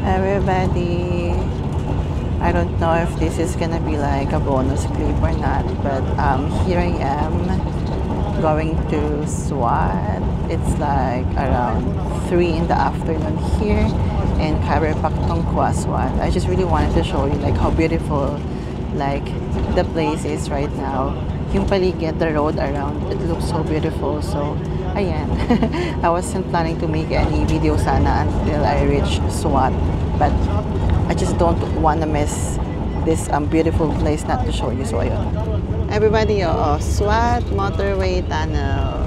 Everybody, I don't know if this is gonna be like a bonus clip or not, but here I am going to SWAT. It's like around 3 in the afternoon here in Kabarpaktunkwa, SWAT. I just really wanted to show you like how beautiful like the place is right now. Yung paligid, the road around, it looks so beautiful. So ayan, I wasn't planning to make any video sana until I reach SWAT, but I just don't want to miss this beautiful place not to show you. So ayun, everybody, SWAT Motorway Tunnel.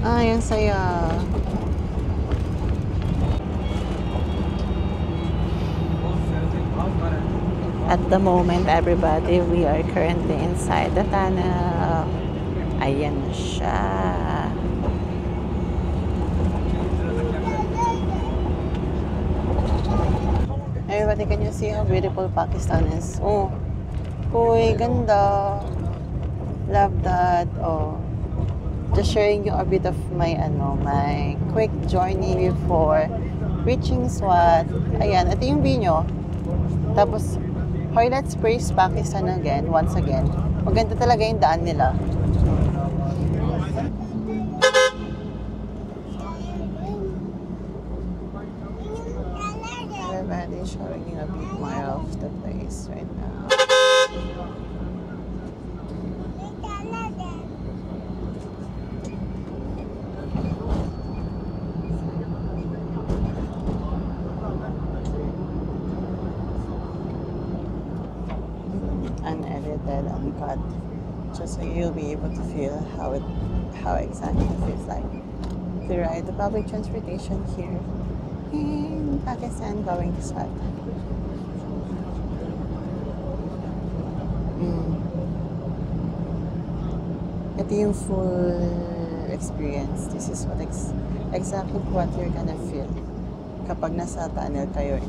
Ay, ang saya. At the moment, everybody, we are currently inside the tunnel. Ayan na siya. Everybody, can you see how beautiful Pakistan is? Oh, uy, ganda. Love that. Oh, just sharing you a bit of my my quick journey before reaching SWAT. Ayan, ito yung view nyo. Tapos, hoy, let's praise Pakistan again, once again. Maganda talaga yung daan nila. Everybody showing you a bit more of the place right now. Unedited, uncut, just so you'll be able to feel how exactly it feels like to ride the public transportation here in Pakistan going to SWAT. Ito yung full experience. This is what exactly what you're gonna feel kapag nasa tunnel kayo.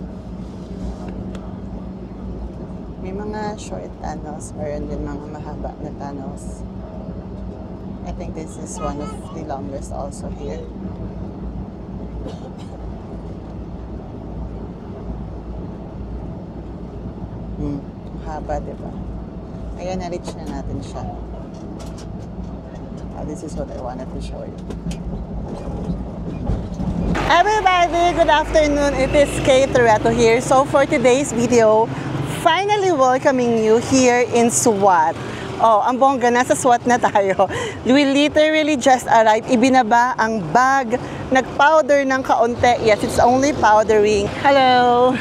May mga short tunnels, meron din mga mahaba na tunnels. I think this is one of the longest also here. Haba, diba? Ayan, na-reach na natin siya. This is what I wanted to show you. Everybody, good afternoon. It is Kate Loreto here. So for today's video, finally welcoming you here in SWAT. Oh, ang bongga, nasa SWAT na tayo. We literally just arrived. Ibinaba ang bag. Nag-powder ng kaunti. Yes, it's only powdering. Hello!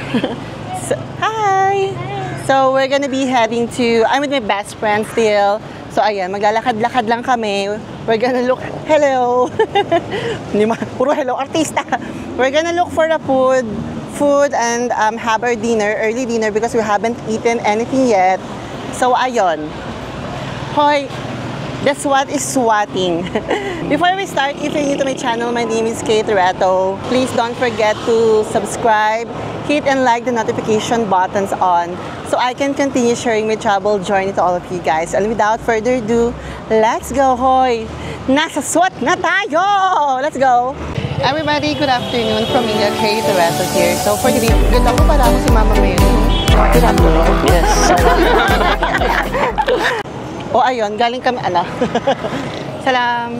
Hi! So, we're gonna be heading to, I'm with my best friend still. So, ayan, maglalakad-lakad lang kami. We're gonna look, hello! Puro hello, artista! We're gonna look for the food and have our dinner, early dinner, because we haven't eaten anything yet. So, ayon. Hoy, the SWAT is swatting. Before we start, if you're new to my channel, my name is Kate Loreto. Please don't forget to subscribe, hit and like the notification buttons on so I can continue sharing my travel journey to all of you guys. And without further ado, let's go, hoy! Nasa SWAT na tayo! Let's go! Everybody, good afternoon from me, Kate Loreto here. So for today, good luck ko pala ako si Mama Mary. Good afternoon. Yes. O ayun, galing kami, Salam.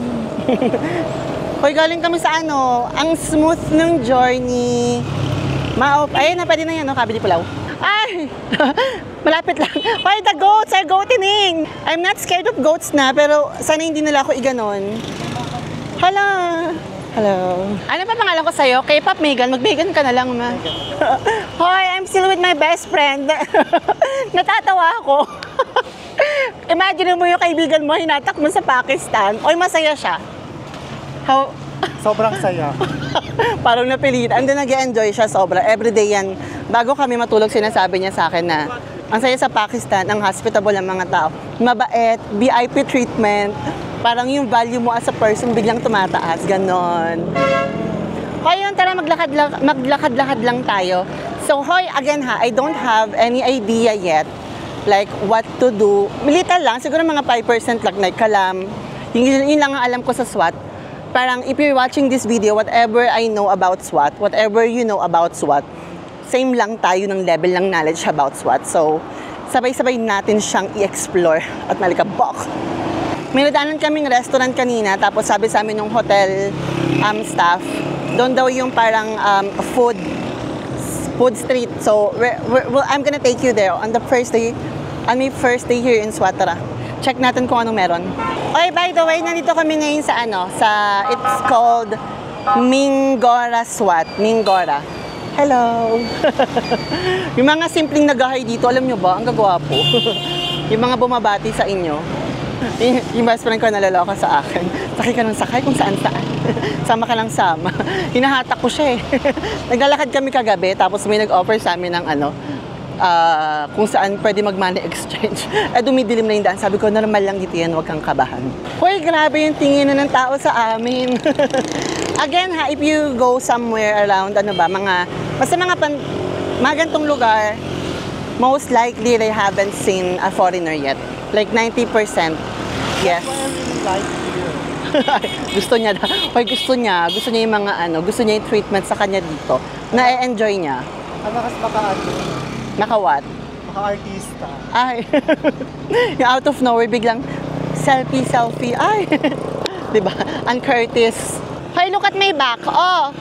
Hoy, galing kami sa ang smooth ng journey. Ayun na, pwede na yan, Kabili Pulaw. Ay! Malapit lang. Hoy, the goats are goatining. I'm not scared of goats na, pero sana hindi nila ako iganon. Hala! Hello. Ano pa pangalan ko sa'yo? K-pop Megan. Mag-Megan ka na lang, ma. Hoy, I'm still with my best friend. Natatawa ako. Imagine mo yung kaibigan mo, hinatak mo sa Pakistan. Oy, masaya siya. How? Sobrang saya. Parang napilitan. And then nag-enjoy siya sobra. Everyday yan. Bago kami matulog, sinasabi niya sa akin na ang saya sa Pakistan, ang hospitable ng mga tao. Mabait, VIP treatment. Parang yung value mo as a person biglang tumataas. Ganon. Hoy, yun, tara maglakad-lakad lang tayo. So, hoy, again ha, I don't have any idea yet like what to do. Little lang, siguro mga 5% lang, like kalam. Yun lang ang alam ko sa SWAT. parang if you're watching this video, whatever I know about SWAT, whatever you know about SWAT, same lang tayo ng level ng knowledge about SWAT. So, sabay-sabay natin siyang i-explore at malikabok. May nadaanan kaming restaurant kanina, tapos sabi sa amin ng hotel staff, doon daw yung parang food street. So, I'm gonna take you there on my first day here in SWAT. Tara. Check natin kung anong meron. Okay, by the way, nandito kami ngayon sa it's called Mingora SWAT. Mingora. Hello! Yung mga simpleng nag-hi dito, alam nyo ba, ang gagwapo. Yung mga bumabati sa inyo. Yung best friend ko nalaloka sa akin. Sakay ka ng sakay kung saan-saan. Sama ka lang sama. Hinahatak ko siya eh. Naglalakad kami kagabi, tapos may nag-offer sa amin ng kung saan pwede mag-money exchange. Dumidilim na yung daan. Sabi ko, normal lang dito yan, huwag kang kabahan. Hoy, grabe yung tingin na ng tao sa amin. Again ha, if you go somewhere around, basta mga gantong lugar, most likely they haven't seen a foreigner yet. Like 90%. Yes. Gusto niya na. Hoy, gusto niya yung mga gusto niya yung treatment sa kanya dito. Na-enjoy niya. Naka-what? Naka-artista. Ay. Yung out of nowhere, biglang selfie. Ay. Diba? Ann Curtis. Hey, look at my back. Oh.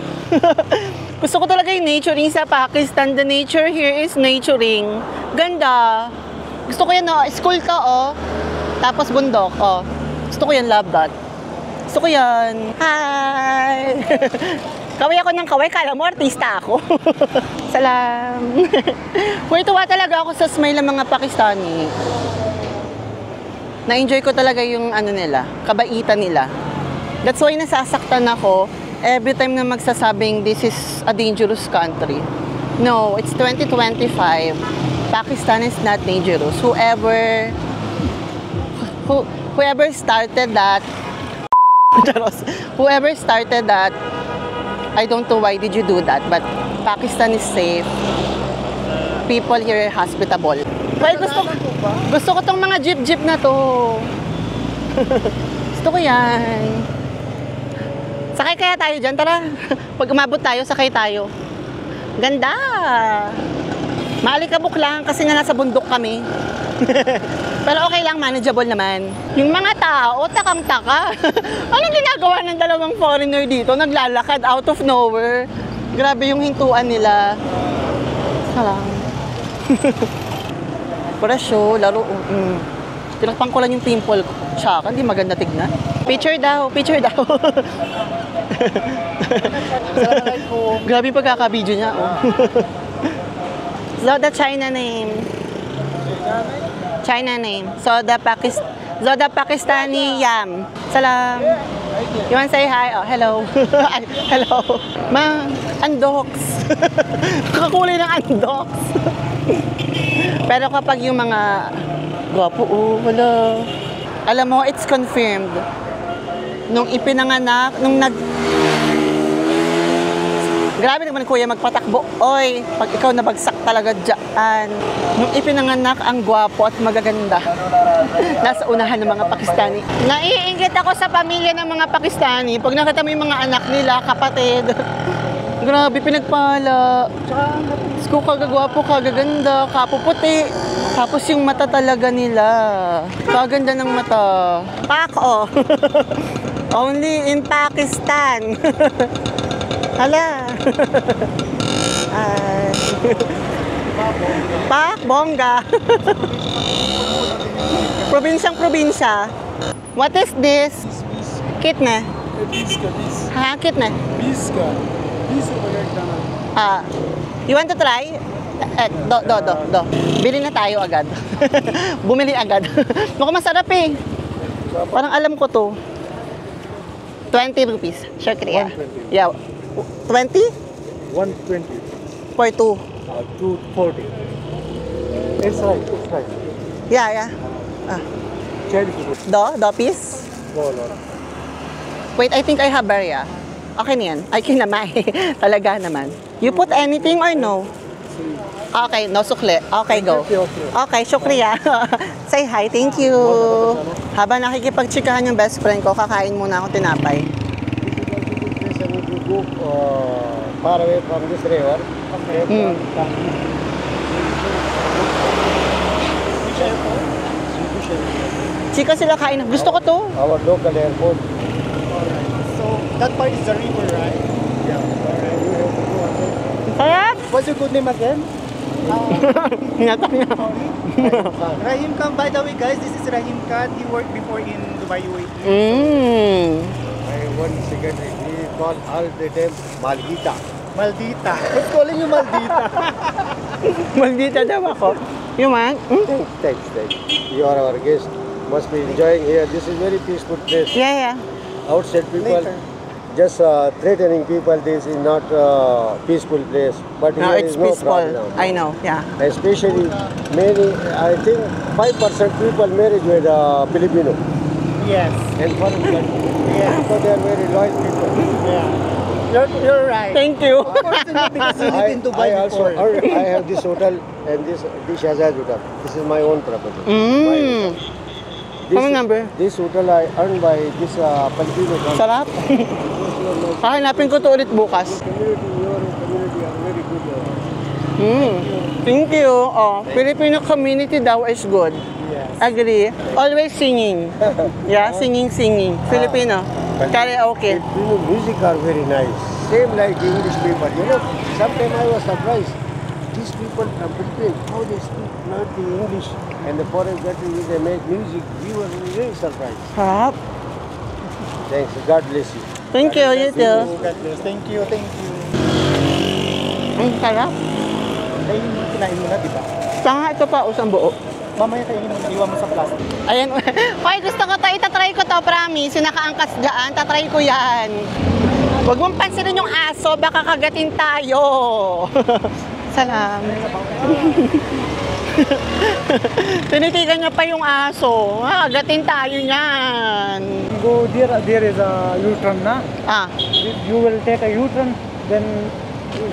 Gusto ko talaga yung naturing sa Pakistan. The nature here is naturing. Ganda. Gusto ko yan, oh. School to, oh. Tapos bundok, oh. Gusto ko yan, love that. Gusto ko yan. Hi. Kaway ako ng kaway, kala mo artista ako. Salam. Tuwa talaga ako sa smile ng mga Pakistani. Na-enjoy ko talaga yung nila, kabaitan nila. That's why nasasaktan ako every time na magsasabing this is a dangerous country. No, it's 2025. Pakistan is not dangerous. Whoever started that, I don't know why did you do that, but Pakistan is safe. People here are hospitable. Well, gusto ko tong mga jeep na to. Gusto ko yan. Sakay kaya tayo dyan, tara. Pag umabot tayo, sakay tayo. Ganda. Maalikabok lang kasi nga nasa bundok kami. Pero okay lang, manageable naman. Yung mga tao, takang-taka. Anong ginagawa ng dalawang foreigner dito? Naglalakad out of nowhere. Grabe yung hintuan nila. Salang. Para show, laro. Tinakpang ko lang yung pimple ko. Tsaka, hindi maganda tignan. Picture daw. Grabe yung pagkaka-video niya, oh. So, the China name. So, the Pakistani yam. Salam. You want to say hi? Oh, hello. Hello. Andoks. Kakulay ng andoks. Pero kapag yung mga gwapo, wala. Alam mo, it's confirmed. Nung ipinanganak, grabe naman kuya magpatakbo. Oy, pag ikaw nabagsak talaga dyan. Nung ipinanganak, ang gwapo at magaganda. Nasa unahan ng mga Pakistani. Naiinggit ako sa pamilya ng mga Pakistani. Pag nakita mo yung mga anak nila, kapatid. Grabe, pinagpala. Sko, kagagwapo, kagaganda, kapuputi. Tapos yung mata talaga nila. Kaganda ng mata. Pak, oh. Only in Pakistan. Hala. Pak, bongga. Probinsyang-probinsya. What is this? Kitne? Ha, kitne? Biska. You want to try? Do. Bili na tayo agad. Bumili agad. Mukhang masarap eh. Parang alam ko to. 20 rupees. Shukriya. 120. Yeah. 20? 120. For 2. 240. It's right. Yeah. Cherry. Do piece? Wait, I think I have barya. Okay na yan. Ay, kinamay. Talaga naman. You put anything or no? Okay, no sukle. Okay, go. Okay, shukriya. Say hi, thank you. Habang nakikipagtsikahan yung best friend ko, kakain muna ako tinapay. go far away from this river. Okay. Mm. Which airport? Chika sila kain. Gusto ko to. Our local airport. Alright. So that part is the river, right? Yeah. Sarap. What's your good name again? Hinata niya. Rahim Khan. By the way, guys, this is Rahim Khan. He worked before in Dubai UAE. Mm. My one secretary, he called all the time Malgita. Maldita. Who's calling you Maldita? Maldita daw ako. Yung man? Mm? Thanks. You are our guest. Must be enjoying here. This is very peaceful place. Yeah. Outside people Later. just threatening people. This is not peaceful place. But No, here it's is no peaceful. problem. I know. Yeah. Especially many, I think 5% people marriage with Filipino Yes. and foreign country. Yeah. So they are very loyal people. Yeah. You're right. Thank you. Unfortunately, because you lived in Dubai I also before. I have this hotel and this Shahzad hotel. This is my own property. Mm. This, Phone number? This hotel I earned by this Filipino company. Sarap. Hahanapin ko to ulit bukas. Community, your community are very good. Mm. Thank you. Oh, Filipino community daw is good. Yes. Agree. Always singing. Yeah, singing. Filipino. Karaoke. Filipino music are very nice. Same like English people. You know, sometimes I was surprised. These people from Philippines, how they speak not the English and the foreign countries they make music. We were really surprised. Sarap. Thanks. God bless you. Thank you. You too. God bless. Thank you. Ang sarap. Kainin mo, kinain mo na, di ba? Sanga ito pa, usang buo. Mamaya kainin mo, iwan mo sa plastic. Ayan. Hoy, gusto ko to. Itatry ko to, promise. Yung nakaangkas dyan, tatry ko yan. Huwag mong pansinin yung aso, baka kagatin tayo. Salamat. Tinitigan niya pa yung aso. Kagatin tayo niyan. Go there is a U-turn na. Ah, You will take a U-turn, then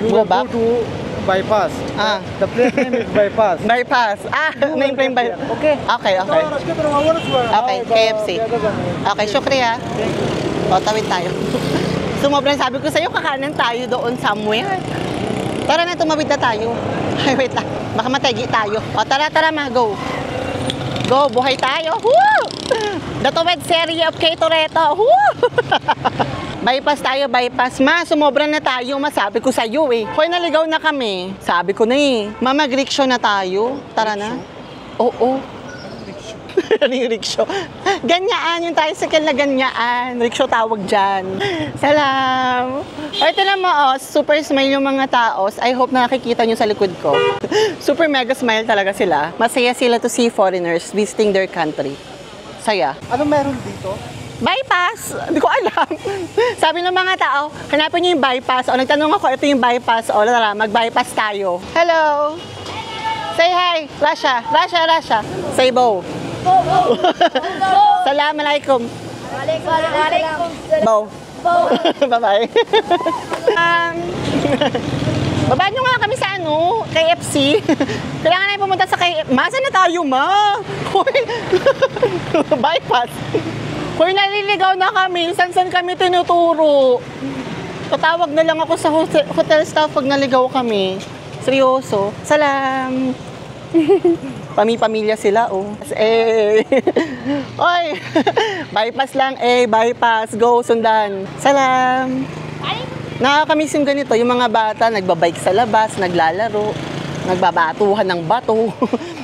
you Go will back? go to bypass. Ah. The place name is bypass. bypass. Ah, name by... Okay. Okay. Okay, KFC. Okay, syukriya. O, tawid tayo. Sumobra, sabi ko sa'yo, kakanan tayo doon somewhere. Tara na, tumawid na tayo. Ay, wait lang. Baka mategi tayo. O, tara, ma, go. Go, buhay tayo. Woo! The Tuwid Serie of K. Toretto. Woo! Bypass tayo, bypass. Ma, sumobra na tayo. Masabi ko sa'yo eh. Hoy, naligaw na kami. Sabi ko na eh. Ma, mag-rickshaw na tayo. Tara na. Oo. Ano yung rickshaw? Ganyaan, yung tricycle na ganyaan. Rickshaw tawag dyan. Salam! O, ito na mo, oh, super smile yung mga taos. I hope na nakikita nyo sa likod ko. Super mega smile talaga sila. Masaya sila to see foreigners visiting their country. Saya. Ano meron dito? Bypass! Hindi ko alam. Sabi ng mga tao, hanapin nyo yung bypass. O, nagtanong ako, ito yung bypass. O, tara, mag-bypass tayo. Hello! Say hi! Rasha! Say bo! Assalamualaikum. Waalaikumsalam. Bow. Bye-bye. Babaan nyo nga kami sa KFC. Kailangan na pumunta sa KFC. Masa na tayo, ma? Hoy. Bypass. Hoy, naliligaw na kami. San-san kami tinuturo. Tatawag na lang ako sa hotel staff pag naligaw kami. Seryoso. Salam. Pamilya sila, oh. Oy! Bypass lang, bypass. Go, sundan. Salam! Nakakamiss yung ganito, yung mga bata, nagbabike sa labas, naglalaro, nagbabatuhan ng bato.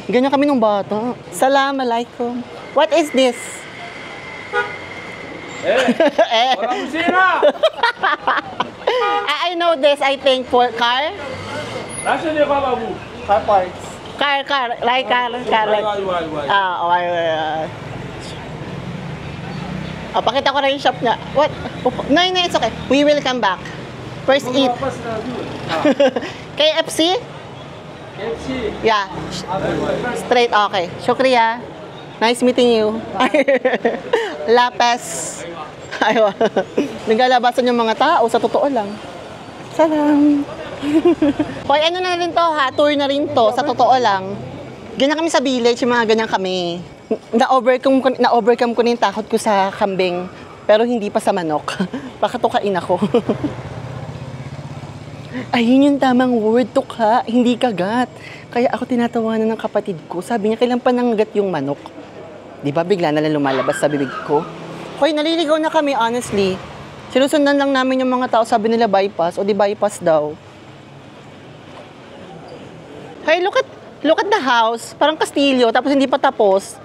Ganyan kami nung bata. Salam alaikum. What is this? Orang Musira! I know this, I think, for car. Nasa niya ka, babu? Car parts. Car. Like. Oh, pakita ko na yung shop niya. What? No, it's okay. We will come back. First eat. KFC? KFC. Yeah. Straight, okay. Shukriya. Nice meeting you. Lapes. Ayaw. Naglalabasan yung mga tao, sa totoo lang. Salam. Hoy, ano na rin to ha? Tour na rin to, sa totoo lang. Ganyan kami sa village, yung mga ganyan kami. Na-overcome ko na yung takot ko sa kambing, pero hindi pa sa manok. Baka tukain ako. Ayun yung tamang word, tukha, hindi kagat. Kaya ako tinatawanan ng kapatid ko. Sabi niya, kailan pa nanggat yung manok? Di ba bigla na lang lumalabas sa bibig ko? Hoy, naliligaw na kami, honestly. Sinusundan lang namin yung mga tao, sabi nila bypass, o di bypass daw. Hey, look at the house. Parang kastilyo, tapos hindi pa tapos.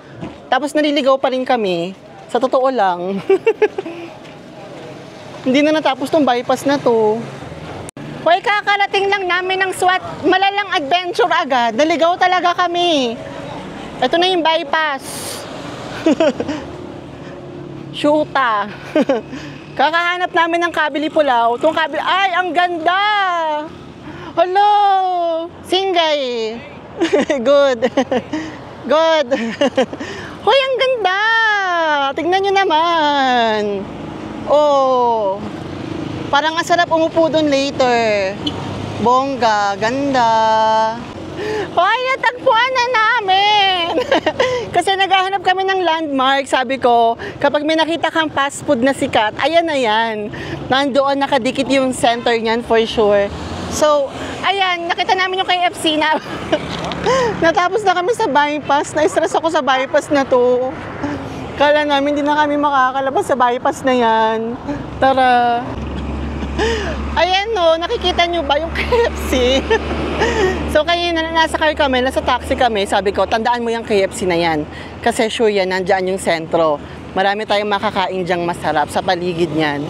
Tapos naliligaw pa rin kami. Sa totoo lang. Hindi na natapos tong bypass na to. Hoy, kakarating lang namin ng SWAT. Malalang adventure agad. Naligaw talaga kami. Ito na yung bypass. Shoota. Kakahanap namin ng Kabili Pulao. Itong Kabili... Ay, ang ganda! Hello! Singgay! Good. Good. Hoy, ang ganda! Tignan nyo naman. Oh. Parang ang sarap umupo doon later. Bongga, ganda. Hoy, natagpuan na namin! Kasi naghahanap kami ng landmark. Sabi ko, kapag may nakita kang fast food na sikat, ayan na yan. Nandoon nakadikit yung center niyan for sure. So, ayan, nakita namin yung KFC na natapos na kami sa bypass. Na-stress ako sa bypass na to. Kala namin hindi na kami makakalabas sa bypass na yan. Tara. Ayan no, nakikita nyo ba yung KFC? So, kayo na nasakay kami, nasa taxi kami. Sabi ko, tandaan mo yung KFC na yan. Kasi sure yan, nandyan yung sentro. Marami tayong makakain dyang masarap sa paligid niyan.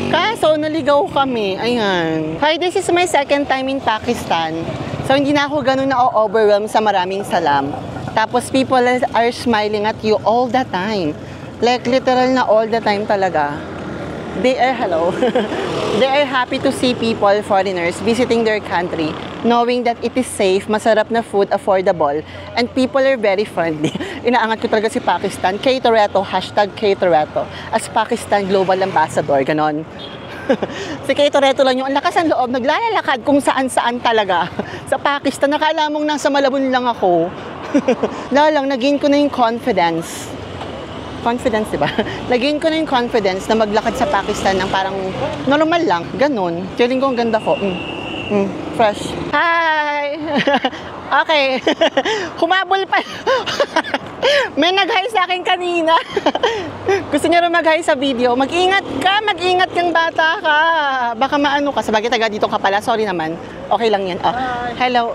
Kaso, naligaw kami. Ayan. Hi, this is my second time in Pakistan. So, hindi na ako ganun na-overwhelm sa maraming salam. Tapos, people are smiling at you all the time. Like, literal na all the time talaga. They are, hello. They are happy to see people, foreigners, visiting their country, knowing that it is safe, masarap na food, affordable, and people are very friendly. Inaangat ko talaga si Pakistan. Kay Toretto, hashtag Kay Toretto. As Pakistan Global Ambassador, ganon. Si Kay Toretto lang yung lakas ng loob, naglalakad kung saan-saan talaga. Sa Pakistan, nakala mong nasa Malabon lang ako. Lang, naging ko na yung confidence. Confidence, diba? Naging ko na yung confidence na maglakad sa Pakistan ng parang normal lang, ganun. Feeling ko ang ganda ko. Fresh. Hi! Okay. Humabol pa. May nag-hi sa akin kanina. Gusto niya rin mag-hi sa video. Mag-ingat kang bata ka. Baka maano ka. Sabagay taga dito ka pala. Sorry naman. Okay lang yan. Oh. Hello.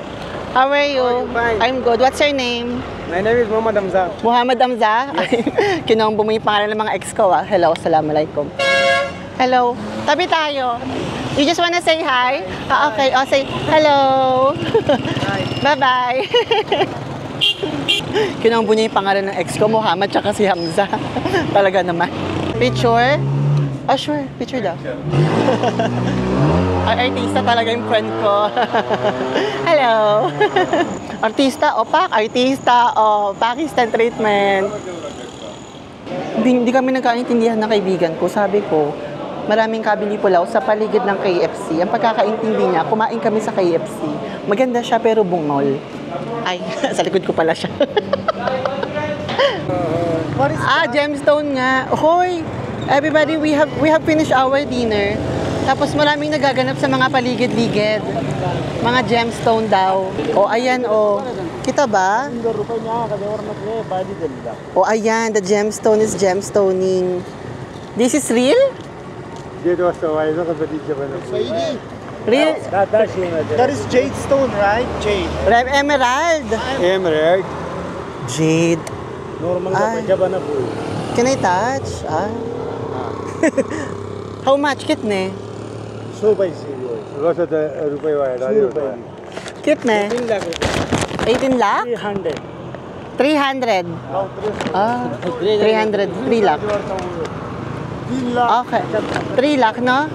How are you? Fine. I'm good. What's your name? My name is Muhammad Hamza. Muhammad Hamza? Yes. Kinombo mo yung pangalan ng mga ex ko, ah. Hello, assalamualaikum. Hello. Tabi tayo. You just wanna say hi? Ah, okay. Oh, say hello. Hi. Bye-bye. Kinombo niya yung pangalan ng ex ko, Muhammad, tsaka si Hamza. Talaga naman. Picture? Oh, sure. Picture daw. Artista talaga yung friend ko. Hello. Artista o artista o Pakistan treatment. Hindi kami nagkaintindihan ng kaibigan ko. Sabi ko, maraming Kabili Pulao sa paligid ng KFC. Ang pagkakaintindi niya, kumain kami sa KFC. Maganda siya pero bungol. Ay, sa likod ko pala siya. Gemstone nga. Hoy, everybody, we have finished our dinner. Tapos maraming nagaganap sa mga paligid-ligid. Mga gemstone daw. O ayan o. Kita ba? O ayan, the gemstone is gemstoning. This is real? Real? That is jade stone, right? Jade. Emerald. Emerald. Jade. Normal Ay. na po. Can I touch? How much? Kitne? 100 पैसे रुपये वाला Kitne? 18 lakh? 300 300. 300. 3 lakh. 3 lakh Okay. 3 lakh, no?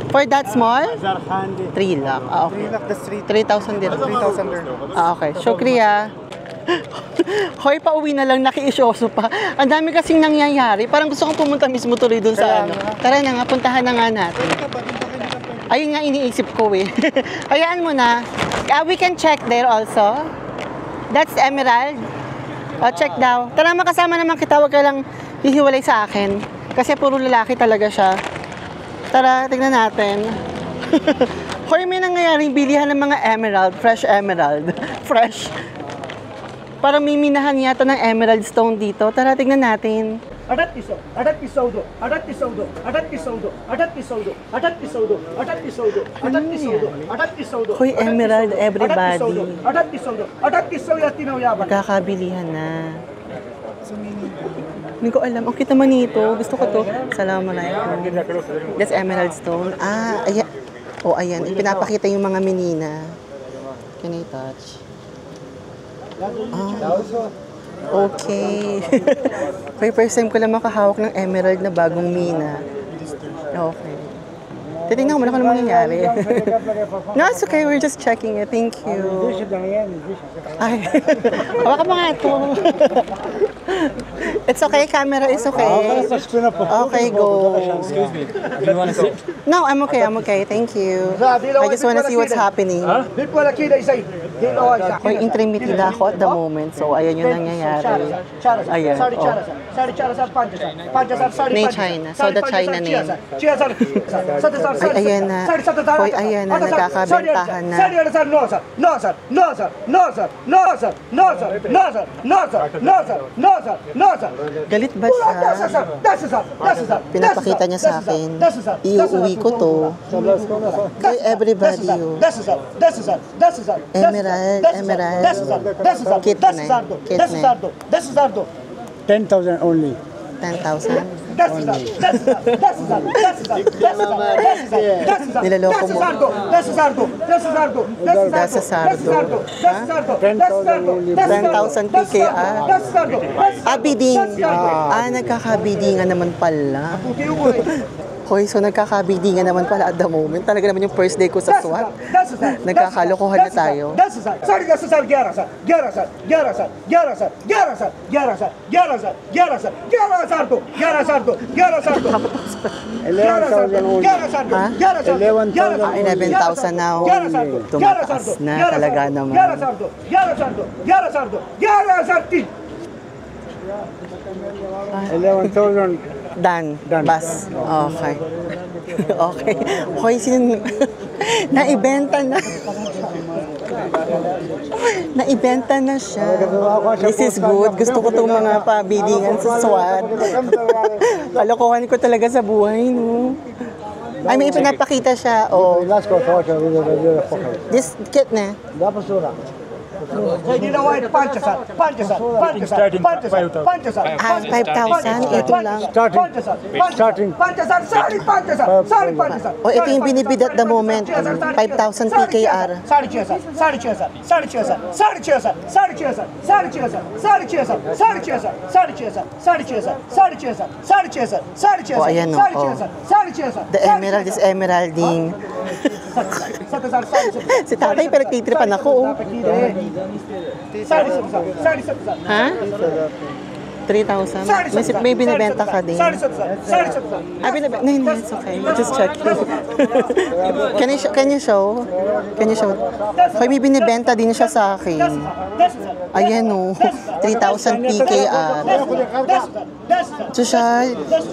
For that small? 3 3 lakh. Ah, okay. 3 lakh, that's 3,000 dirham. 3,000 dirham. Ah, okay. Shukriya. Hoy, pauwi na lang, nakiisyoso pa. Ang dami kasing nangyayari. Parang gusto kong pumunta mismo tuloy dun sa ano. Tara na nga, puntahan na nga natin. Ayun nga iniisip ko eh. Hayaan mo na. We can check there also. That's Emerald. O, check daw. Tara, makasama naman kita. Huwag ka lang hihiwalay sa akin. Kasi puro lalaki talaga siya. Tara, tignan natin. Hoy, may nangyayaring bilihan ng mga emerald, fresh emerald. Fresh. Parang may minahan yata ng emerald stone dito. Tara, tignan natin. Hoy, emerald, everybody. Magkakabilihan na. Hindi ko alam. Ang cute naman nito. Gusto ko to. Assalamualaikum. That's emerald stone. Ah, ayan. Oh, ayan. Pinapakita yung mga menina. Can I touch? Ah. Okay. Okay, first time ko lang makahawak ng emerald na bagong mina. Okay. Titignan ko muna kung ano mangyayari. No, it's okay. We're just checking it. Thank you. Ay. Hawakan mo nga ito. It's okay. Camera is okay. Okay, go. Excuse me. Do you want to sit? No, I'm okay. I'm okay. Thank you. I just want to see what's happening. May intermitida ako at the moment. So, ayan yung nangyayari. Ayan. Oh. May China. So, the China name. Ay, ayan na. Hoy, ayan na. Nagkakabentahan na. Galit ba siya? Pinapakita niya sa akin. Iuwi ko to. Kay everybody. Emerald. Kitne. 10,000 only. 10,000? Nilaloko mo. Dasa Sardo. 10,000 PKR. Abiding. Nagkakabidingan naman pala. Hoy, so nagkakabidingan naman pala at the moment. Talaga naman yung first day ko sa SWAT. Nagkakalokohan na tayo. 11,000 now. Tumakas na talaga naman. 11,000. Done. Bas. Okay. Okay. Hoy, naibenta na. Naibenta na siya. This is good. Gusto ko itong mga pabidingan sa SWAT. Kalokohan ko talaga sa buhay, no? Ay, may ipinapakita siya. Oh. This kit na. Hindi na white, panchasat. 5,000? Ito lang. Starting. O, ito yung binibid at the moment. 5,000 PKR. O, ayan o. The emerald is emeralding. Si tatay, pero titripan ako. Ha? 3,000? May binibenta ka din. Binibenta. No, it's okay. Just check. Can you show? Hoy, may binibenta din siya sa akin. Ayan o. 3,000 PKR. So siya,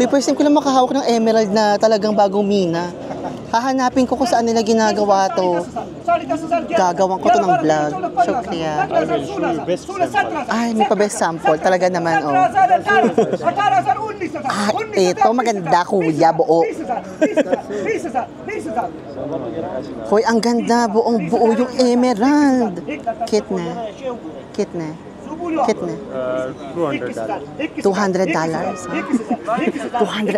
first time ko lang makahawak ng emerald na talagang bagong mina. Hahanapin ko kung saan nila ginagawa to. Gagawan ko to ng vlog. Shukriya. Ay, may pa-best sample. Talaga naman, oh. Ito maganda, kuya, buo. Hoy, ang ganda, buong buo yung emerald. Kitne. $200.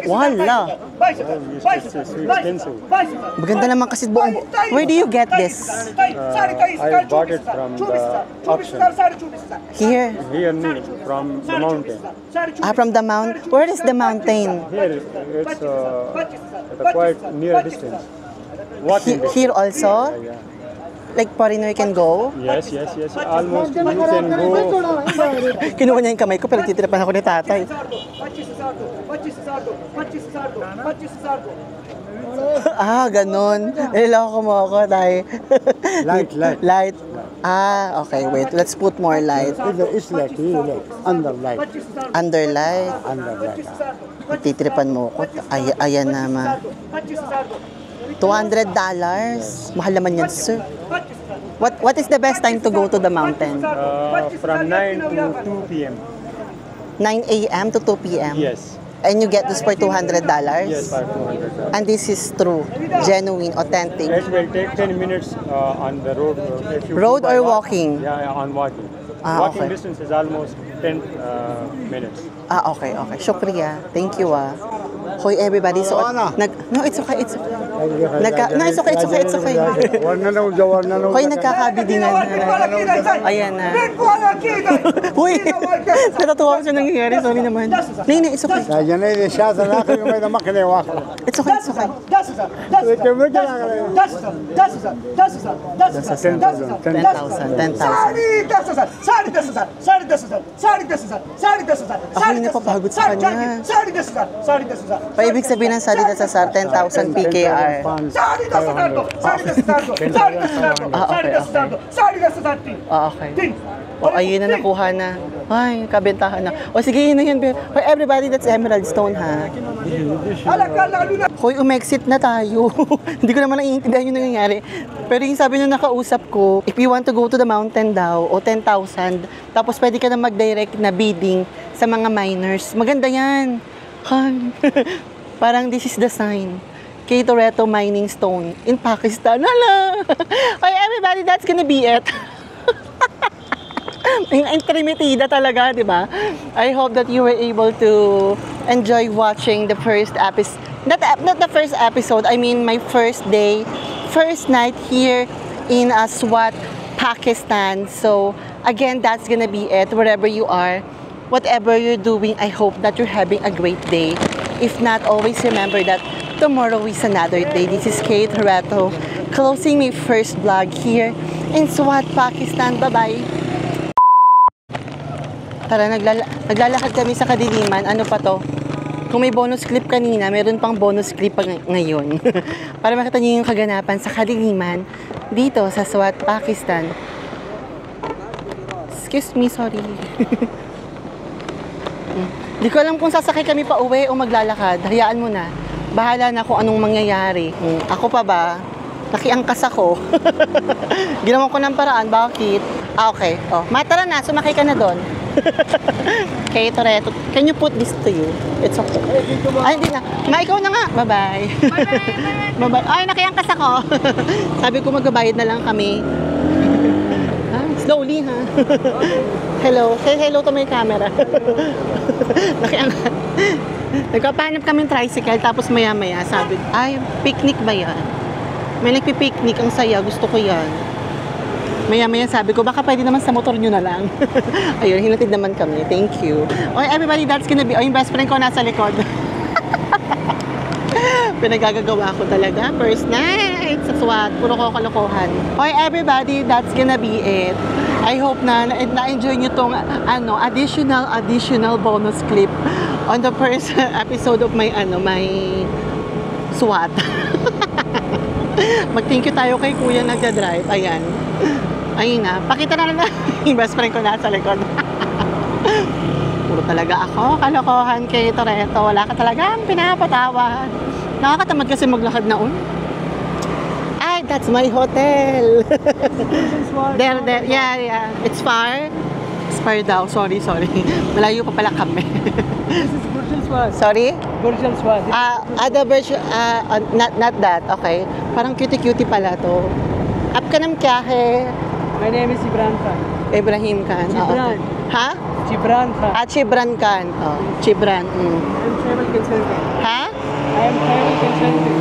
Wala. Maganda naman kasi buong. Where do you get this? I bought it from the auction. Here. From the mountain. From the mountain. Where is the mountain? Here, it's at a quite near distance. Walking distance. Here also? Yeah. Like foreigner can go? Yes. Almost you can go. Kinuha niya yung kamay ko pero titirapan ako ni tatay. Ganun. Niloloko mo ako, tay. Light. Okay. Wait. Let's put more light. It's like underlight. Underlight? Underlight. Titiripan mo ako. Ayan naman. $200. Mahal naman yan, sir. What is the best time to go to the mountain? From 9 to 2 p.m. 9 a.m. to 2 p.m. Yes. And you get this for $200? Yes, for $200. And this is true, genuine, authentic. It will take 10 minutes on the road. If you Road go by or walk. walking? Yeah, on walking. Ah, Walking okay. distance is almost 10 minutes. Ah, okay. Shukriya. Thank you, Hoy, everybody. So, no, it's okay. It's okay. Hoy, nagkakabidingan na. Ayan na. Uy, natatuwa ko siya nangyayari. Sorry naman. Nene, it's okay. It's okay. 10,000. Ako hindi napapagod sa kanya. Paibig sabihin ng salita sa SAR, 10,000 PKR. Okay. O, ayun na, nakuha na. Ay, kabentahan na. O, sige, yun na yun. For everybody, that's Emerald Stone, ha? Hoy, umexit na tayo. Hindi ko naman naiintindihan yung nangyayari. Pero yung sabi nung nakausap ko, if you want to go to the mountain daw, o 10,000, tapos pwede ka na mag-direct na bidding sa mga miners. Maganda yan. Parang this is the sign. Kay Toretto Mining Stone in Pakistan. Hala! Hey, everybody, that's gonna be it. Ang intrimitida talaga, di ba? I hope that you were able to enjoy watching the first episode. Not the first episode, I mean my first day, first night here in Swat, Pakistan. So, again, that's gonna be it. Wherever you are, whatever you're doing, I hope that you're having a great day. If not, always remember that tomorrow is another day. This is Kate Toretto, closing my first vlog here in Swat, Pakistan. Bye-bye! Tara, naglalakad kami sa kadiliman. Ano pa to? Kung may bonus clip kanina, meron pang bonus clip ngayon. Para makita niyo yung kaganapan sa kadiliman dito sa Swat, Pakistan. Excuse me, sorry. Di ko alam kung sasakay kami pa uwi o maglalakad. Hayaan mo na. Bahala na kung anong mangyayari. Ako pa ba? Nakiangkas ako. Ginawa ko ng paraan. Bakit? Okay. Matara na. Sumakay ka na doon. Okay, Toretto. Can you put this to you? It's okay. Ay, hindi na. Ikaw na nga. Bye-bye. Bye-bye. Ay, nakiangkas ako. Sabi ko magbabayad na lang kami. Slowly, ha? Hello. Say hello to my camera. Nakiangkas. Nagpapanap kami ng tricycle, tapos maya-maya sabi, ay, picnic ba yan? May nagpipicnic, ang saya, gusto ko yan. Maya-maya sabi ko, baka pwede naman sa motor nyo na lang. Ayun, hinatid naman kami. Thank you. Okay, everybody, that's gonna be, yung best friend ko nasa likod. Pinagagagawa ko talaga. First night sa SWAT, puro ko kalokohan. Okay, everybody, that's gonna be it. I hope na-enjoy nyo tong additional bonus clip on the first episode of my SWAT. Mag-thank you tayo kay Kuya nagda-drive. Ayan. Ayun na. Pakita na lang yung best friend ko nasa likod. Puro talaga ako. Kalokohan kay Toretto. Wala ka talagang pinapatawad. Nakakatamad kasi maglakad na Ay, that's my hotel. There. Yeah. It's far. It's far daw. Sorry. Malayo pa pala kami. This is Burj Swat. Sorry? Burj Swat. The Burj, not that. Okay. Parang cutie pala to. Aapka nam kya hai? My name is Ibrahim Khan. Ibrahim Khan. Gibran. Ha? Gibran Khan. Gibran Khan. Gibran. I am travel consultant. Ha? I am travel consultant.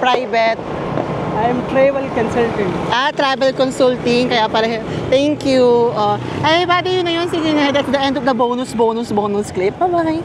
Private. I am travel consultant. Travel consulting. Kaya pala. Thank you. Everybody, yun na yun. Sige na. That's the end of the bonus clip. Bye-bye.